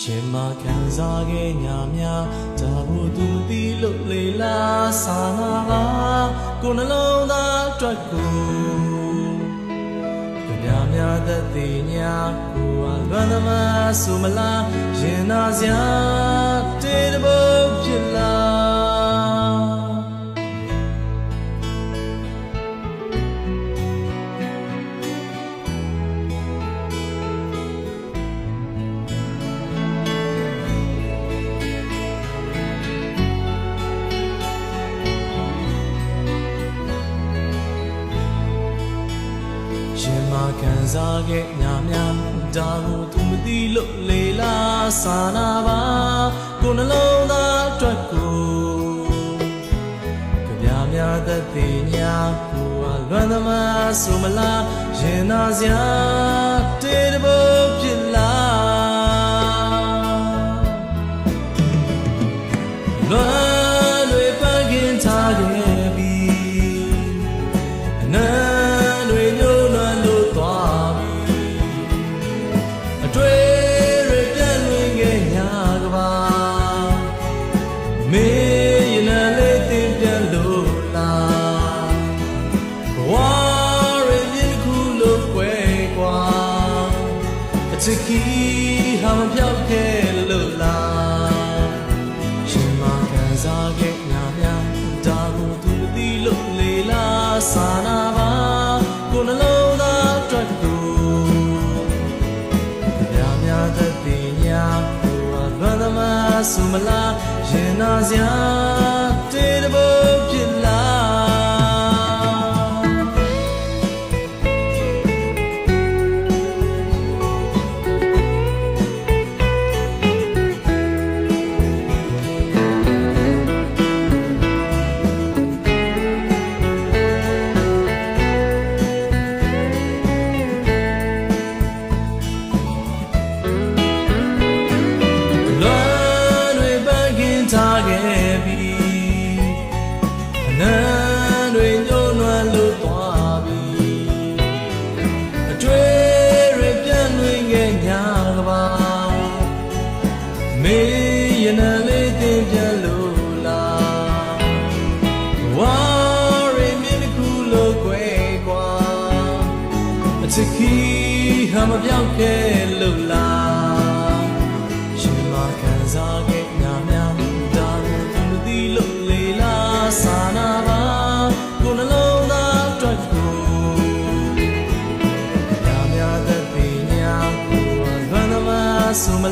ရှင်မခံစားခဲ့ညာများဒါဘူးသူမသိလို့လေလားစာနာပါကိုနှလုံးသားအတွက်ကိုကြပြများသက်သေညာကိုလွမ်းသမားဆိုမလားရင်နာစရာတေတဘုတ်ဖြစ်လားရှင်မခံစားခဲ့ညာများဒါကိုသူမသိလို့လေလားစာနာပါကိုနှလုံးသားအတွက်ကိုကြပြများသက်သေညာကိုလွမ်းသမားဆိုမလားရင်နာစရာတေတဘုတ်ဖြစ်လားလွမ်းတွေပန်းခင်ထားခဲ့ပြီနာမေရနာလေးတင်ပြန်လို့လားဝါရမြင်ခုလို့ကွယ်ကွာအချစ်ကြီးဟာမပြောက်ခဲ့လို့လားရှင်မခံစားခဲ့ညာများဒါကိုသူမသိလို့လေလားစာနာပါကိုနှလုံးသားအတွက်ကိုညာများသက်သေညာကိုလွမ်းသမားဆိုမလားရင်နာစရာတေတဘုတ်ဖြစ်ထားခဲ့ပြီအနံတွေညှို့နွမ်းလို့သွားပြီအတွေ့တွေပြန်လွင်ခဲ့ညာကပါမေးရနံလေးတင်ပြန်လို့လားဝါရီမြင်တစ်ခုလို့ကွယ်ကွာအချစ်ကြီးဟာမပြောက်ခဲ့လို့လားရှင်မခံစားခဲ့ညာများစာနာပါကိုနှလုံးသားအတွက်ကိုညာများသက်သေညာကိုလွမ်းသမားဆိုမ